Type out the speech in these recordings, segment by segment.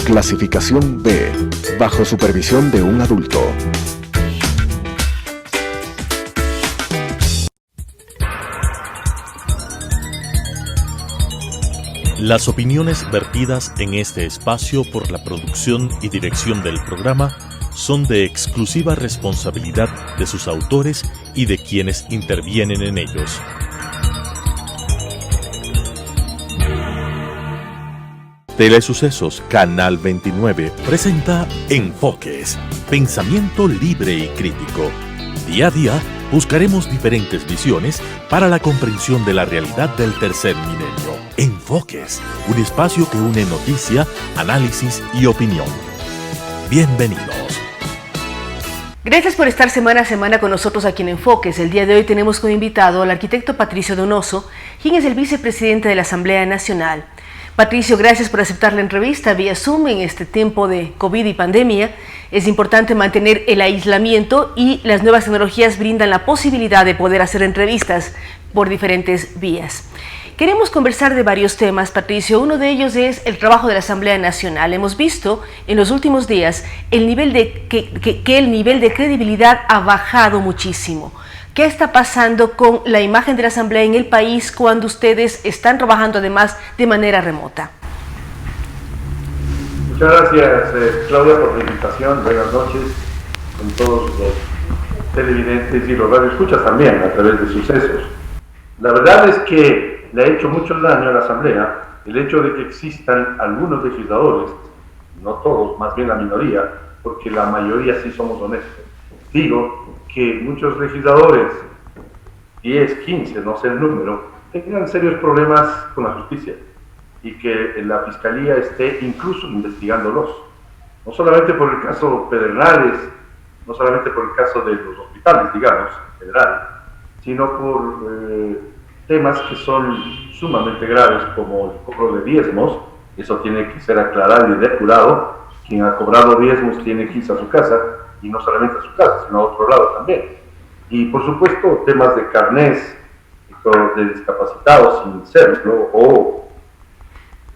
Clasificación B, bajo supervisión de un adulto. Las opiniones vertidas en este espacio por la producción y dirección del programa son de exclusiva responsabilidad de sus autores y de quienes intervienen en ellos. Telesucesos Canal 29 presenta Enfoques, pensamiento libre y crítico. Día a día buscaremos diferentes visiones para la comprensión de la realidad del tercer milenio. Enfoques, un espacio que une noticia, análisis y opinión. Bienvenidos. Gracias por estar semana a semana con nosotros aquí en Enfoques. El día de hoy tenemos como invitado al arquitecto Patricio Donoso, quien es el vicepresidente de la Asamblea Nacional. Patricio, gracias por aceptar la entrevista vía Zoom en este tiempo de COVID y pandemia. Es importante mantener el aislamiento y las nuevas tecnologías brindan la posibilidad de poder hacer entrevistas por diferentes vías. Queremos conversar de varios temas, Patricio. Uno de ellos es el trabajo de la Asamblea Nacional. Hemos visto en los últimos días el nivel que el nivel de credibilidad ha bajado muchísimo. ¿Qué está pasando con la imagen de la Asamblea en el país cuando ustedes están trabajando además de manera remota? Muchas gracias, Claudia, por la invitación. Buenas noches con todos los televidentes y los radioescuchas también a través de Sucesos. La verdad es que le ha hecho mucho daño a la Asamblea el hecho de que existan algunos legisladores, no todos, más bien la minoría, porque la mayoría sí somos honestos. Digo que muchos legisladores, 10, 15, no sé el número, tengan serios problemas con la justicia y que la Fiscalía esté incluso investigándolos. No solamente por el caso Pedernales, no solamente por el caso de los hospitales, digamos, en general, sino por temas que son sumamente graves como el cobro de diezmos. Eso tiene que ser aclarado y depurado. Quien ha cobrado diezmos tiene que irse a su casa, y no solamente a su casa, sino a otro lado también. Y por supuesto temas de carnés de discapacitados sin serlo, o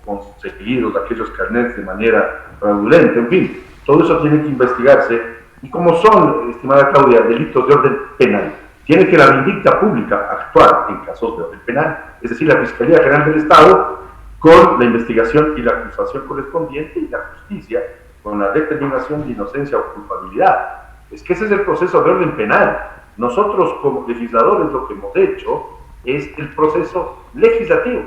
conseguidos aquellos carnés de manera fraudulenta, en fin, todo eso tiene que investigarse. Y como son, estimada Claudia, delitos de orden penal, tiene que la vindicta pública actuar en casos de orden penal, es decir, la Fiscalía General del Estado, con la investigación y la acusación correspondiente, y la justicia con la determinación de inocencia o culpabilidad. Es que ese es el proceso de orden penal. Nosotros como legisladores lo que hemos hecho es el proceso legislativo.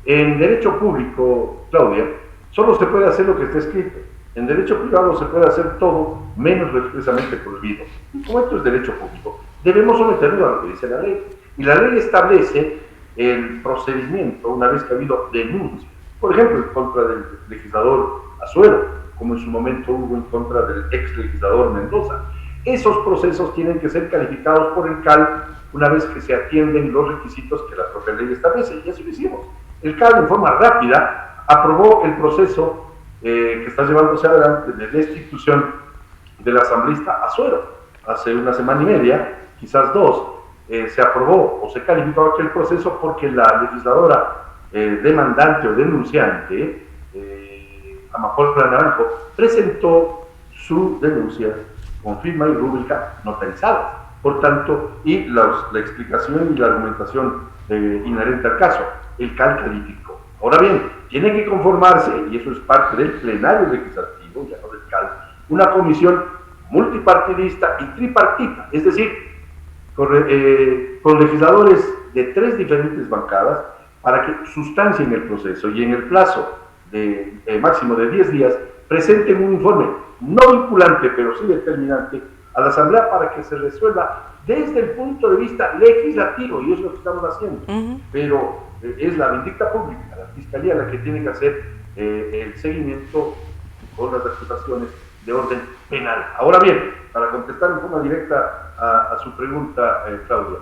En derecho público, Claudia, solo se puede hacer lo que está escrito. En derecho privado se puede hacer todo menos lo expresamente prohibido. Y como esto es derecho público, debemos someternos a lo que dice la ley. Y la ley establece el procedimiento una vez que ha habido denuncia. Por ejemplo, en contra del legislador Azuero, como en su momento hubo en contra del ex legislador Mendoza. Esos procesos tienen que ser calificados por el CAL una vez que se atienden los requisitos que la propia ley establece, y eso lo hicimos. El CAL, en forma rápida, aprobó el proceso que está llevándose adelante de destitución del asambleísta Azuero. Hace una semana y media, quizás dos, se aprobó o se calificó aquel proceso porque la legisladora demandante o denunciante, Amapola Naranjo, presentó su denuncia con firma y rúbrica notarizada. Por tanto, y la explicación y la argumentación inherente al caso, el CAL calificó. Ahora bien, tiene que conformarse, y eso es parte del plenario legislativo, ya no del CAL, una comisión multipartidista y tripartita, es decir, con legisladores de 3 diferentes bancadas, para que sustancien el proceso y en el plazo de máximo de 10 días presenten un informe no vinculante pero sí determinante a la Asamblea para que se resuelva desde el punto de vista legislativo, y eso es lo que estamos haciendo. Pero es la vindicta pública, la Fiscalía, la que tiene que hacer el seguimiento con las acusaciones de orden penal. Ahora bien, para contestar en forma directa a su pregunta, Claudia,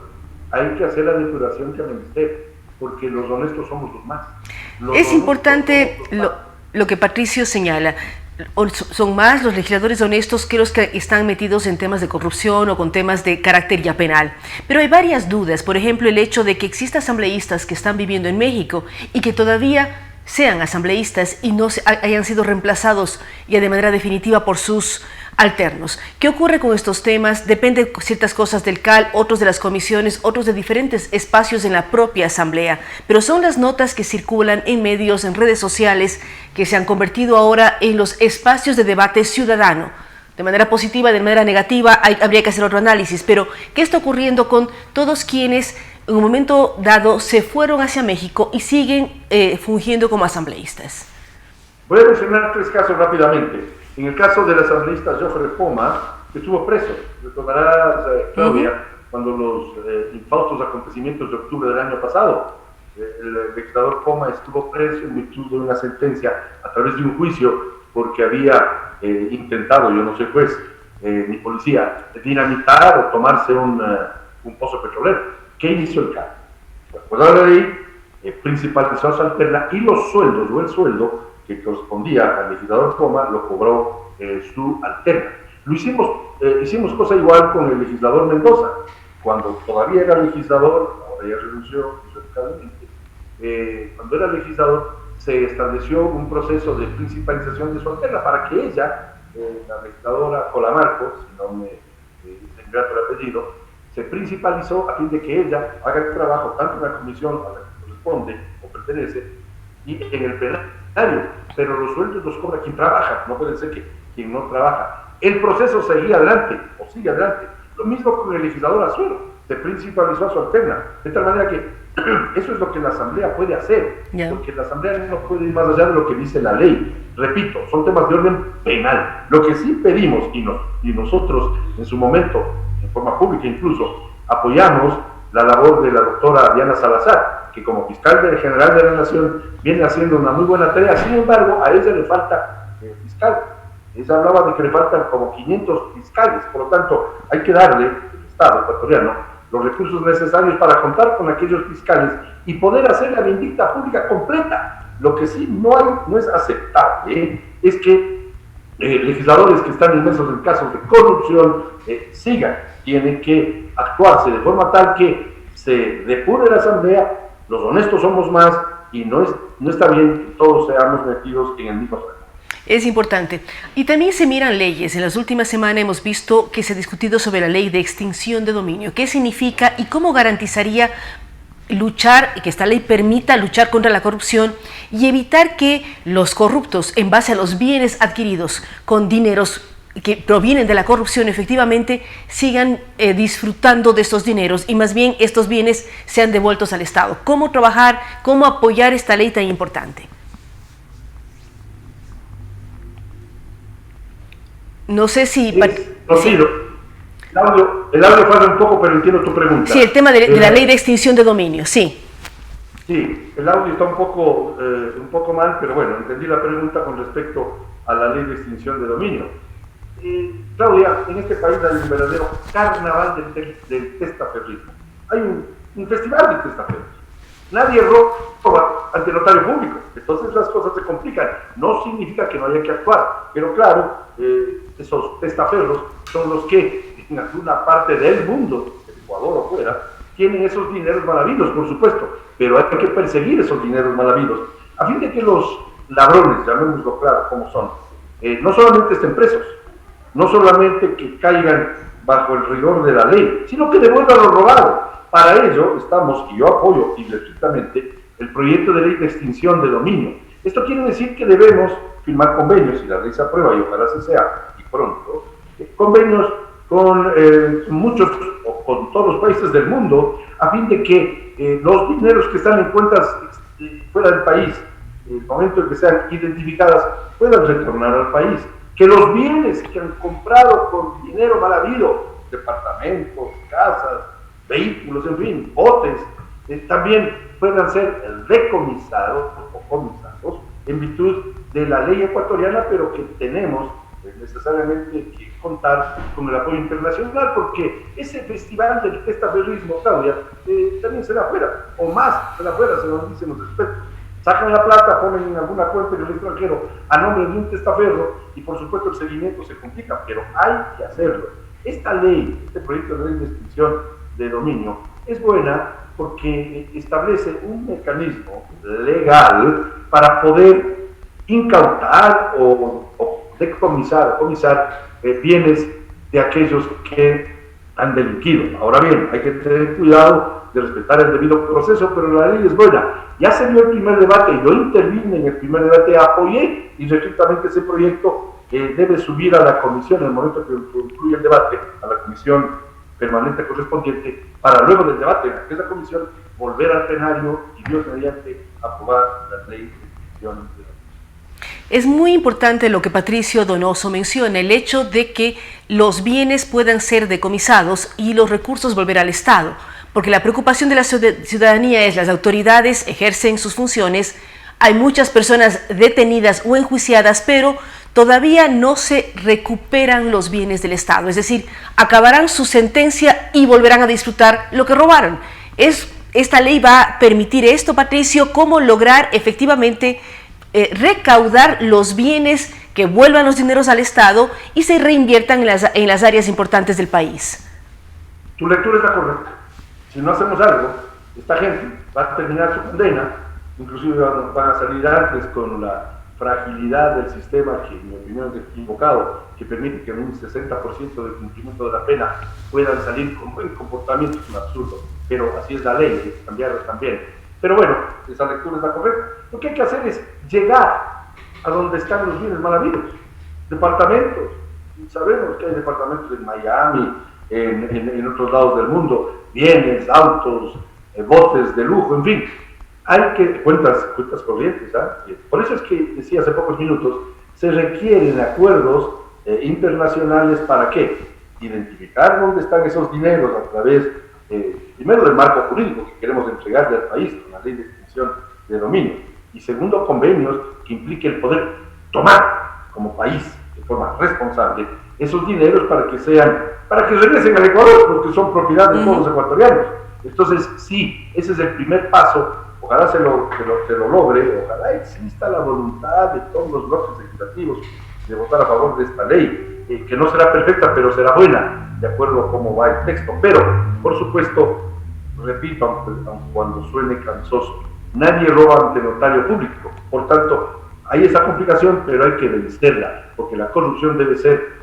hay que hacer la depuración que menester, porque los honestos somos los más. Es importante lo que Patricio señala. Son más los legisladores honestos que los que están metidos en temas de corrupción o con temas de carácter ya penal. Pero hay varias dudas, por ejemplo, el hecho de que existan asambleístas que están viviendo en México y que todavía sean asambleístas y no hayan sido reemplazados ya de manera definitiva por sus alternos. ¿Qué ocurre con estos temas? Depende ciertas cosas del CAL, otros de las comisiones, otros de diferentes espacios en la propia asamblea, pero son las notas que circulan en medios, en redes sociales, que se han convertido ahora en los espacios de debate ciudadano. De manera positiva, de manera negativa, habría que hacer otro análisis, pero ¿qué está ocurriendo con todos quienes en un momento dado se fueron hacia México y siguen fungiendo como asambleístas? Voy a mencionar 3 casos rápidamente. En el caso del asambleísta Joffre Poma, que estuvo preso, recordarás, Claudia, cuando los infaustos acontecimientos de octubre del año pasado, el legislador Poma estuvo preso en virtud de una sentencia a través de un juicio porque había intentado, yo no soy juez ni policía, dinamitar o tomarse un pozo petrolero. ¿Qué inició el caso? De acuerdo a la ley, principalizó a su alterna y los sueldos o el sueldo que correspondía al legislador Poma lo cobró su alterna. Hicimos cosa igual con el legislador Mendoza, cuando todavía era legislador, ahora ya renunció radicalmente, cuando era legislador se estableció un proceso de principalización de su alterna para que ella, la legisladora Colamarco, si no me ingrato el apellido, se principalizó a fin de que ella haga el trabajo tanto en la comisión a la que corresponde o pertenece y en el plenario, pero los sueldos los cobra quien trabaja, no puede ser que quien no trabaja. El proceso seguía adelante, o sigue adelante. Lo mismo con el legislador Azuero, se principalizó a su alterna, de tal manera que eso es lo que la Asamblea puede hacer, porque la Asamblea no puede ir más allá de lo que dice la ley. Repito, son temas de orden penal. Lo que sí pedimos, y nosotros en su momento, en forma pública incluso, apoyamos la labor de la doctora Diana Salazar, que como fiscal general de la Nación viene haciendo una muy buena tarea. Sin embargo, a ella le falta fiscal. Ella hablaba de que le faltan como 500 fiscales, por lo tanto, hay que darle, el Estado ecuatoriano, los recursos necesarios para contar con aquellos fiscales y poder hacer la vindicta pública completa. Lo que sí no es aceptable es que legisladores que están inmersos en casos de corrupción sigan. Tienen que actuarse de forma tal que se depure la Asamblea, los honestos somos más y no está bien que todos seamos metidos en el mismo frente. Es importante. Y también se miran leyes. En las últimas semanas hemos visto que se ha discutido sobre la ley de extinción de dominio. ¿Qué significa y cómo garantizaría luchar, que esta ley permita luchar contra la corrupción y evitar que los corruptos, en base a los bienes adquiridos con dineros que provienen de la corrupción, efectivamente sigan disfrutando de estos dineros y más bien estos bienes sean devueltos al Estado? ¿Cómo trabajar, cómo apoyar esta ley tan importante? No sé si... Sí. El audio falla un poco, pero entiendo tu pregunta. Sí, el tema de la ley de extinción de dominio, sí. Sí, el audio está un poco mal, pero bueno, entendí la pregunta con respecto a la ley de extinción de dominio. Claudia, en este país hay un verdadero carnaval del testaferrismo. Hay un festival de testaferros. Nadie roba ante notario público, entonces las cosas se complican. No significa que no haya que actuar, pero claro, esos testaferros son los que en alguna parte del mundo, Ecuador o fuera, tienen esos dineros mal habidos, por supuesto, pero hay que perseguir esos dineros mal habidos, a fin de que los ladrones, llamémoslo claro como son, no solamente estén presos, no solamente que caigan bajo el rigor de la ley, sino que devuelvan lo robado. Para ello estamos, y yo apoyo estrictamente, el proyecto de ley de extinción de dominio. Esto quiere decir que debemos firmar convenios, y la ley se aprueba, y ojalá se sea, y pronto, convenios con muchos, o con todos los países del mundo, a fin de que los dineros que están en cuentas fuera del país, en el momento en que sean identificadas, puedan retornar al país. Que los bienes que han comprado con dinero mal habido, departamentos, casas, vehículos, en fin, botes, también puedan ser decomisados o comisados en virtud de la ley ecuatoriana, pero que tenemos necesariamente que contar con el apoyo internacional, porque ese festival del testaferrismo, Claudia, también será afuera, o más será afuera, se nos dicen los expertos. Sacan la plata, ponen en alguna cuenta en el extranjero a nombre de un testaferro y por supuesto el seguimiento se complica, pero hay que hacerlo. Esta ley, este proyecto de ley de extinción de dominio, es buena porque establece un mecanismo legal para poder incautar o decomisar o comisar bienes de aquellos que han delinquido. Ahora bien, hay que tener cuidado de respetar el debido proceso, pero la ley es buena. Ya se dio el primer debate, yo intervine en el primer debate, apoyé irrestrictamente ese proyecto, debe subir a la comisión en el momento que concluya el debate, a la comisión permanente correspondiente, para luego del debate en aquella comisión volver al plenario y Dios mediante aprobar la ley de institución de la. Es muy importante lo que Patricio Donoso menciona, el hecho de que los bienes puedan ser decomisados y los recursos volver al Estado, porque la preocupación de la ciudadanía es las autoridades ejercen sus funciones, hay muchas personas detenidas o enjuiciadas, pero todavía no se recuperan los bienes del Estado, es decir, acabarán su sentencia y volverán a disfrutar lo que robaron. Esta ley va a permitir esto, Patricio, cómo lograr efectivamente recaudar los bienes, que vuelvan los dineros al Estado y se reinviertan en las áreas importantes del país. Tu lectura es la correcta. Si no hacemos algo, esta gente va a terminar su condena, inclusive van a salir antes con la fragilidad del sistema, que en mi opinión es equivocado, que permite que en un 60% del cumplimiento de la pena puedan salir con buen comportamiento. Es un absurdo, pero así es la ley, hay que cambiarla también. Pero bueno, esa lectura es la correcta. Lo que hay que hacer es llegar a donde están los bienes mal habidos. Departamentos, sabemos que hay departamentos en Miami, en otros lados del mundo, bienes, autos, botes de lujo, en fin. Hay que, cuentas corrientes, ¿eh? Por eso es que decía hace pocos minutos, se requieren acuerdos internacionales para ¿qué? Identificar dónde están esos dineros a través, primero, del marco jurídico que queremos entregarle al país, con la ley de extinción de dominio, y segundo, convenios que implique el poder tomar como país, de forma responsable, esos dineros para que regresen al Ecuador, porque son propiedad de todos los ecuatorianos. Entonces, sí, ese es el primer paso. Ojalá se lo logre, ojalá exista la voluntad de todos los bloques legislativos de votar a favor de esta ley, que no será perfecta, pero será buena, de acuerdo a cómo va el texto. Pero, por supuesto, repito, aunque cuando suene cansoso, nadie roba ante notario público. Por tanto, hay esa complicación, pero hay que vencerla, porque la corrupción debe ser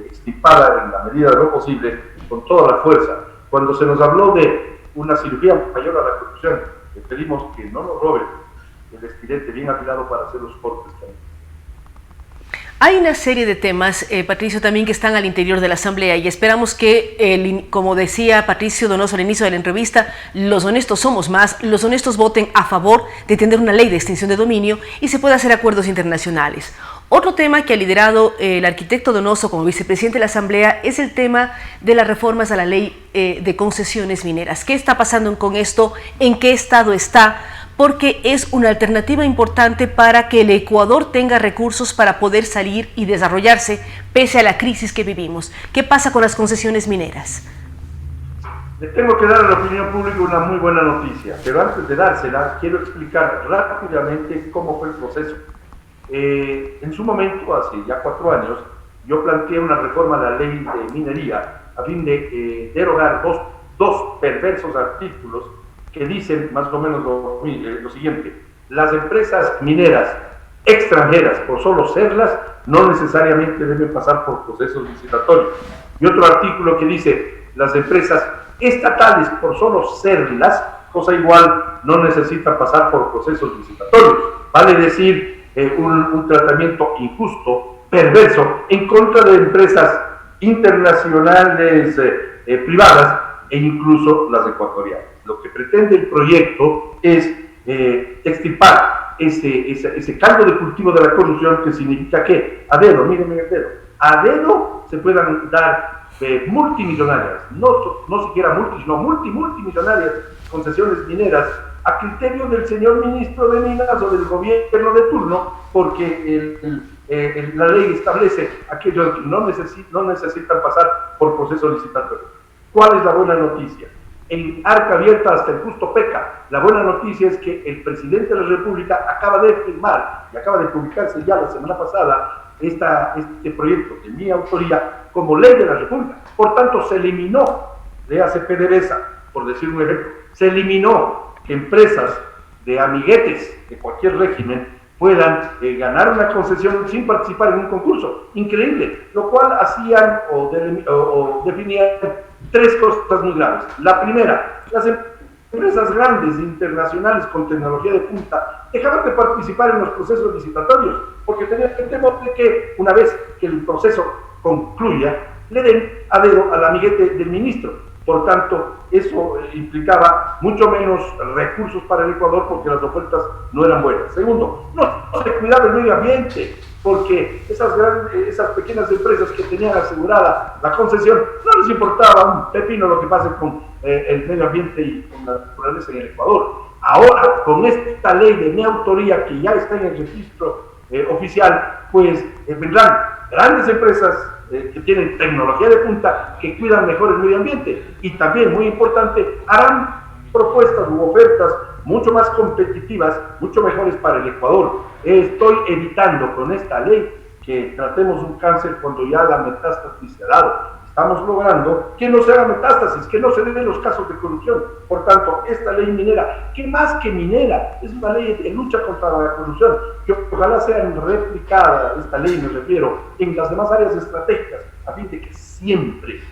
extirpada en la medida de lo posible, con toda la fuerza. Cuando se nos habló de una cirugía mayor a la corrupción, le pedimos que no nos roben el estilete bien afilado para hacer los cortes también. Hay una serie de temas, Patricio, también que están al interior de la Asamblea y esperamos que, como decía Patricio Donoso al inicio de la entrevista, los honestos somos más, los honestos voten a favor de tener una ley de extinción de dominio y se pueda hacer acuerdos internacionales. Otro tema que ha liderado el arquitecto Donoso como vicepresidente de la Asamblea es el tema de las reformas a la ley de concesiones mineras. ¿Qué está pasando con esto? ¿En qué estado está? Porque es una alternativa importante para que el Ecuador tenga recursos para poder salir y desarrollarse pese a la crisis que vivimos. ¿Qué pasa con las concesiones mineras? Le tengo que dar a la opinión pública una muy buena noticia, pero antes de dársela, quiero explicar rápidamente cómo fue el proceso. En su momento, hace ya 4 años, yo planteé una reforma a la ley de minería a fin de derogar dos perversos artículos que dicen más o menos lo siguiente: las empresas mineras extranjeras, por solo serlas, no necesariamente deben pasar por procesos licitatorios. Y otro artículo que dice: las empresas estatales, por solo serlas, cosa igual, no necesitan pasar por procesos licitatorios. Vale decir, un tratamiento injusto, perverso, en contra de empresas internacionales privadas e incluso las ecuatorianas. Lo que pretende el proyecto es extirpar ese caldo de cultivo de la corrupción, que significa que a dedo, mírenme el dedo, a dedo se puedan dar multimillonarias, no siquiera sino multimillonarias concesiones mineras a criterio del señor ministro de Minas o del gobierno de turno, porque la ley establece aquellos que no necesitan pasar por proceso licitatorio. ¿Cuál es la buena noticia? En arca abierta hasta el justo peca. La buena noticia es que el presidente de la República acaba de firmar y acaba de publicarse ya la semana pasada este proyecto de mi autoría como ley de la República. Por tanto, se eliminó de PDVSA por decir un ejemplo. Se eliminó que empresas de amiguetes de cualquier régimen puedan ganar una concesión sin participar en un concurso. Increíble, lo cual hacían o definían tres cosas muy graves. La primera, las empresas grandes internacionales con tecnología de punta dejaban de participar en los procesos licitatorios porque tenían el temor de que una vez que el proceso concluya le den a dedo al amiguete del ministro. Por tanto, eso implicaba mucho menos recursos para el Ecuador porque las ofertas no eran buenas. Segundo, no se cuidaba el medio ambiente porque esas pequeñas empresas que tenían asegurada la concesión no les importaba un pepino lo que pase con el medio ambiente y con la naturaleza en el Ecuador. Ahora, con esta ley de mi autoría que ya está en el registro oficial, pues vendrán grandes empresas que tienen tecnología de punta, que cuidan mejor el medio ambiente y también, muy importante, harán propuestas u ofertas mucho más competitivas, mucho mejores para el Ecuador. Estoy evitando con esta ley que tratemos un cáncer cuando ya la metástasis se ha dado. Estamos logrando que no se haga metástasis, que no se den los casos de corrupción. Por tanto, esta ley minera, que más que minera, es una ley de lucha contra la corrupción, que ojalá sea replicada, esta ley me refiero, en las demás áreas estratégicas, a fin de que siempre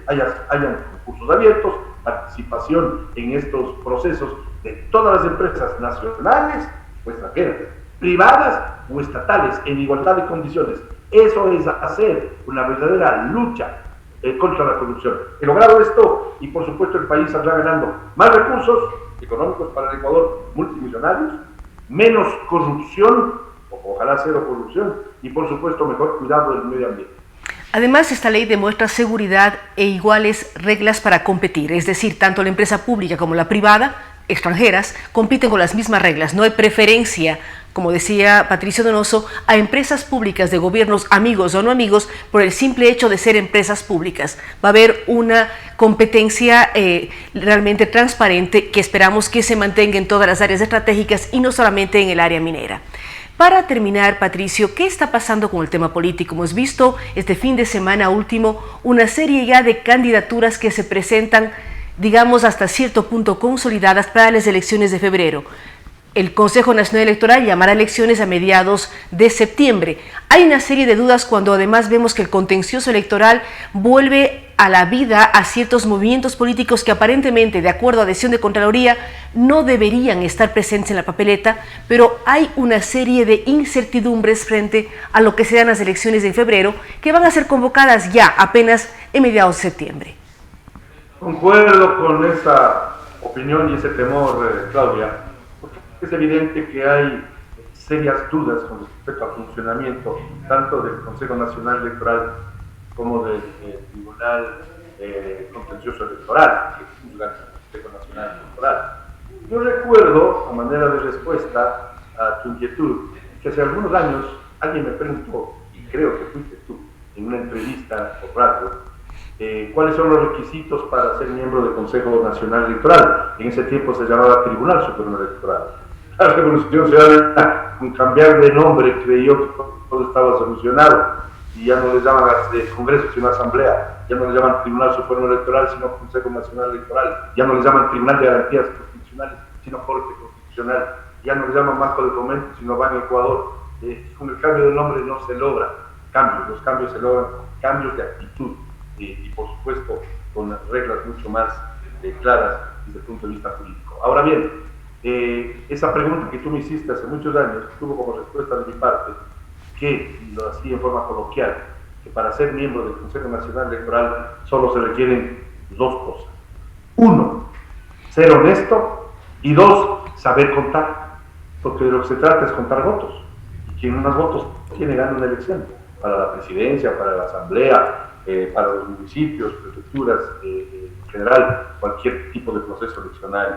hayan concursos abiertos, participación en estos procesos de todas las empresas nacionales o extranjeras, privadas o estatales, en igualdad de condiciones. Eso es hacer una verdadera lucha contra la corrupción. He logrado esto y por supuesto el país saldrá ganando más recursos económicos para el Ecuador, multimillonarios, menos corrupción, ojalá cero corrupción, y por supuesto mejor cuidado del medio ambiente. Además, esta ley demuestra seguridad e iguales reglas para competir, es decir, tanto la empresa pública como la privada, extranjeras, compiten con las mismas reglas. No hay preferencia, como decía Patricio Donoso, a empresas públicas de gobiernos amigos o no amigos por el simple hecho de ser empresas públicas. Va a haber una competencia realmente transparente que esperamos que se mantenga en todas las áreas estratégicas y no solamente en el área minera. Para terminar, Patricio, ¿qué está pasando con el tema político? Hemos visto este fin de semana último una serie ya de candidaturas que se presentan, digamos, hasta cierto punto consolidadas para las elecciones de febrero. El Consejo Nacional Electoral llamará elecciones a mediados de septiembre. Hay una serie de dudas cuando además vemos que el contencioso electoral vuelve a la vida a ciertos movimientos políticos que aparentemente, de acuerdo a decisión de Contraloría, no deberían estar presentes en la papeleta, pero hay una serie de incertidumbres frente a lo que serán las elecciones de febrero, que van a ser convocadas ya apenas en mediados de septiembre. Concuerdo con esa opinión y ese temor, Claudia, porque es evidente que hay serias dudas con respecto al funcionamiento tanto del Consejo Nacional Electoral como del Tribunal Contencioso Electoral, que juzga el Consejo Nacional Electoral. Yo recuerdo, a manera de respuesta a tu inquietud, que hace algunos años alguien me preguntó, y creo que fuiste tú, en una entrevista por radio, cuáles son los requisitos para ser miembro del Consejo Nacional Electoral. En ese tiempo se llamaba Tribunal Supremo Electoral. La Revolución Ciudadana, con cambiar de nombre, creyó que todo estaba solucionado y ya no les llaman Congreso sino Asamblea, ya no les llaman Tribunal Supremo Electoral sino Consejo Nacional Electoral, ya no les llaman Tribunal de Garantías Constitucionales sino Corte Constitucional, ya no les llaman Banco de Fomento sino Banco Ecuador. Con el cambio de nombre no se logra cambios, los cambios se logran con cambios de actitud. Y por supuesto con las reglas mucho más claras desde el punto de vista jurídico. Ahora bien, esa pregunta que tú me hiciste hace muchos años tuvo como respuesta de mi parte que, lo hacía en forma coloquial, que para ser miembro del Consejo Nacional Electoral solo se requieren dos cosas. Uno, ser honesto, y dos, saber contar, porque de lo que se trata es contar votos, y quien más votos tiene gana una elección, para la presidencia, para la asamblea, para los municipios, prefecturas, en general, cualquier tipo de proceso eleccionario.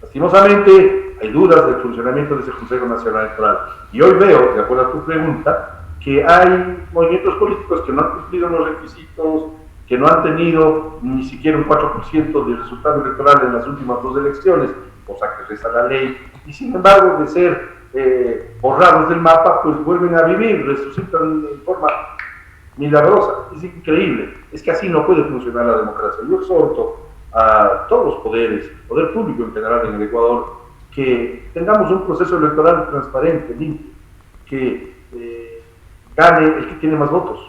Lastimosamente, hay dudas del funcionamiento de ese Consejo Nacional Electoral. Y hoy veo, de acuerdo a tu pregunta, que hay movimientos políticos que no han cumplido los requisitos, que no han tenido ni siquiera un 4% de resultado electoral en las últimas dos elecciones, cosa que resta la ley, y sin embargo, de ser borrados del mapa, pues vuelven a vivir, resucitan en forma milagrosa. Es increíble, es que así no puede funcionar la democracia. Yo exhorto a todos los poderes, el poder público en general en el Ecuador, que tengamos un proceso electoral transparente, limpio, que gane el que tiene más votos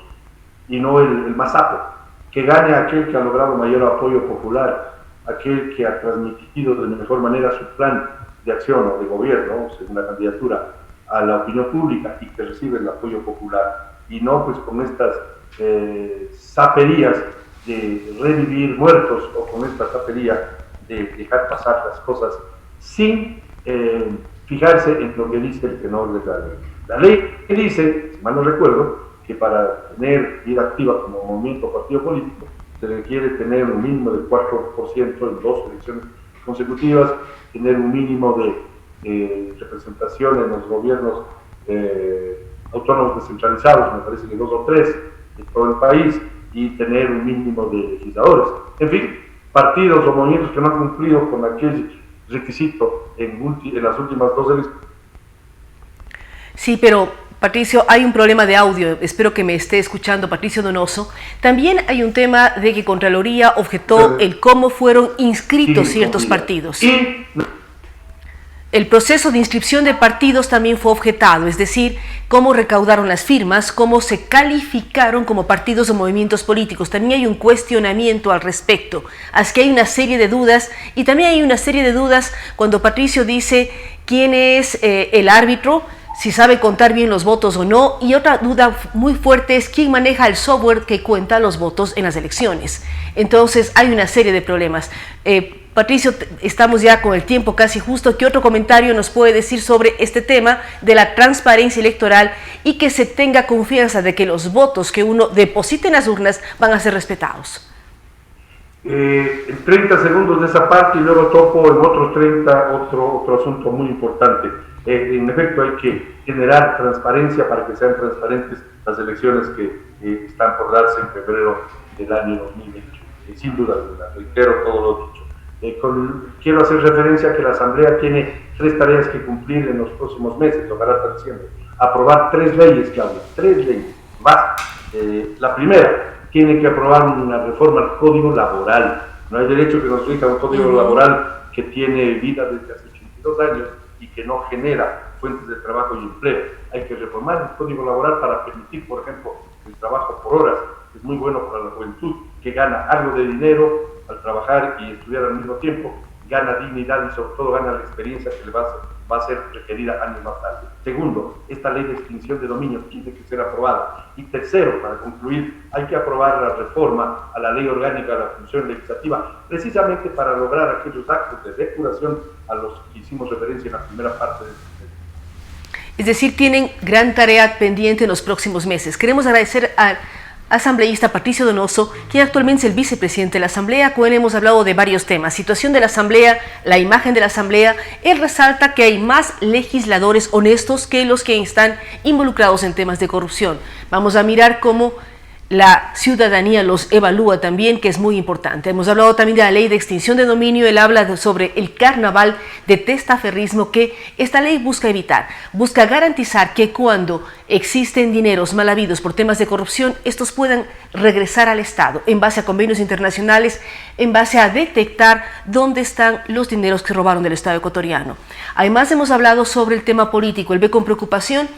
y no el más sapo, que gane aquel que ha logrado mayor apoyo popular, aquel que ha transmitido de mejor manera su plan de acción o de gobierno, según la candidatura, a la opinión pública y que recibe el apoyo popular, y no pues con estas saperías de revivir muertos o con esta sapería de dejar pasar las cosas sin fijarse en lo que dice el tenor de la ley. La ley dice, si mal no recuerdo, que para tener vida activa como movimiento o partido político se requiere tener un mínimo del 4% en 2 elecciones consecutivas, tener un mínimo de representación en los gobiernos autónomos descentralizados, me parece que 2 o 3 de todo el país, y tener un mínimo de legisladores. En fin, partidos o movimientos que no han cumplido con aquel requisito en las últimas 2 elecciones. Sí, pero Patricio, hay un problema de audio, espero que me esté escuchando Patricio Donoso. También hay un tema de que Contraloría objetó el cómo fueron inscritos ciertos partidos. El proceso de inscripción de partidos también fue objetado, es decir, cómo recaudaron las firmas, cómo se calificaron como partidos o movimientos políticos. También hay un cuestionamiento al respecto. Así que hay una serie de dudas, y también hay una serie de dudas cuando Patricio dice quién es el árbitro, si sabe contar bien los votos o no, y otra duda muy fuerte es quién maneja el software que cuenta los votos en las elecciones. Entonces hay una serie de problemas. Patricio, estamos ya con el tiempo casi justo. ¿Qué otro comentario nos puede decir sobre este tema de la transparencia electoral y que se tenga confianza de que los votos que uno deposite en las urnas van a ser respetados? En 30 segundos de esa parte y luego toco en otros 30 otro asunto muy importante. En efecto, hay que generar transparencia para que sean transparentes las elecciones que están por darse en febrero del año 2020. Sin duda alguna, reitero todo lo dicho. Quiero hacer referencia a que la Asamblea tiene 3 tareas que cumplir en los próximos meses, lo hará hasta diciembre. Aprobar 3 leyes, Claudia, 3 leyes, más. La primera, tiene que aprobar una reforma al Código Laboral. No hay derecho que nos rija un Código Laboral que tiene vida desde hace 82 años y que no genera fuentes de trabajo y empleo. Hay que reformar el Código Laboral para permitir, por ejemplo, el trabajo por horas. Es muy bueno para la juventud, que gana algo de dinero al trabajar y estudiar al mismo tiempo, gana dignidad y sobre todo gana la experiencia que le va a ser requerida años más tarde. Segundo, esta ley de extinción de dominio tiene que ser aprobada. Y tercero, para concluir, hay que aprobar la reforma a la ley orgánica de la función legislativa, precisamente para lograr aquellos actos de depuración a los que hicimos referencia en la primera parte de este tema. Es decir, tienen gran tarea pendiente en los próximos meses. Queremos agradecer al asambleísta Patricio Donoso, quien actualmente es el vicepresidente de la Asamblea. Con él hemos hablado de varios temas: situación de la Asamblea, la imagen de la Asamblea. Él resalta que hay más legisladores honestos que los que están involucrados en temas de corrupción. Vamos a mirar cómo la ciudadanía los evalúa también, que es muy importante. Hemos hablado también de la ley de extinción de dominio. Él habla sobre el carnaval de testaferrismo que esta ley busca evitar. Busca garantizar que cuando existen dineros mal habidos por temas de corrupción, estos puedan regresar al Estado en base a convenios internacionales, en base a detectar dónde están los dineros que robaron del Estado ecuatoriano. Además, hemos hablado sobre el tema político. Él ve con preocupación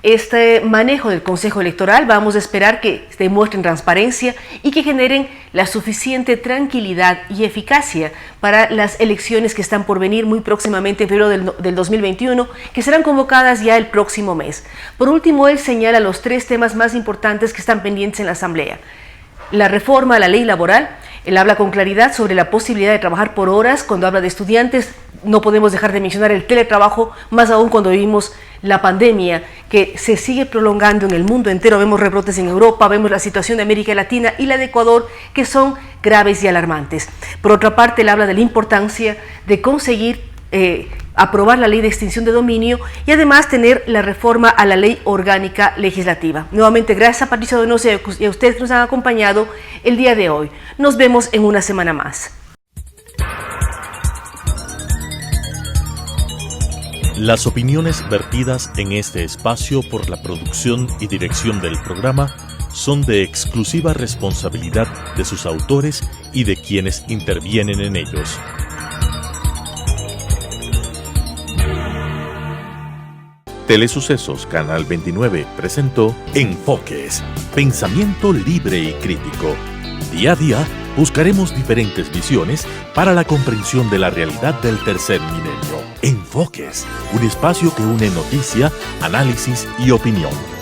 este manejo del Consejo Electoral. Vamos a esperar que demuestren transparencia y que generen la suficiente tranquilidad y eficacia para las elecciones que están por venir muy próximamente en febrero del 2021, que serán convocadas ya el próximo mes. Por último, él señala los 3 temas más importantes que están pendientes en la Asamblea. La reforma a la ley laboral. Él habla con claridad sobre la posibilidad de trabajar por horas. Cuando habla de estudiantes, no podemos dejar de mencionar el teletrabajo, más aún cuando vivimos la pandemia que se sigue prolongando en el mundo entero. Vemos rebrotes en Europa, vemos la situación de América Latina y la de Ecuador, que son graves y alarmantes. Por otra parte, él habla de la importancia de conseguir aprobar la ley de extinción de dominio y además tener la reforma a la ley orgánica legislativa. Nuevamente, gracias a Patricio Donoso y a ustedes que nos han acompañado el día de hoy. Nos vemos en una semana más. Las opiniones vertidas en este espacio por la producción y dirección del programa son de exclusiva responsabilidad de sus autores y de quienes intervienen en ellos. Telesucesos Canal 29 presentó Enfoques, pensamiento libre y crítico. Día a día buscaremos diferentes visiones para la comprensión de la realidad del tercer milenio. Enfoques, un espacio que une noticia, análisis y opinión.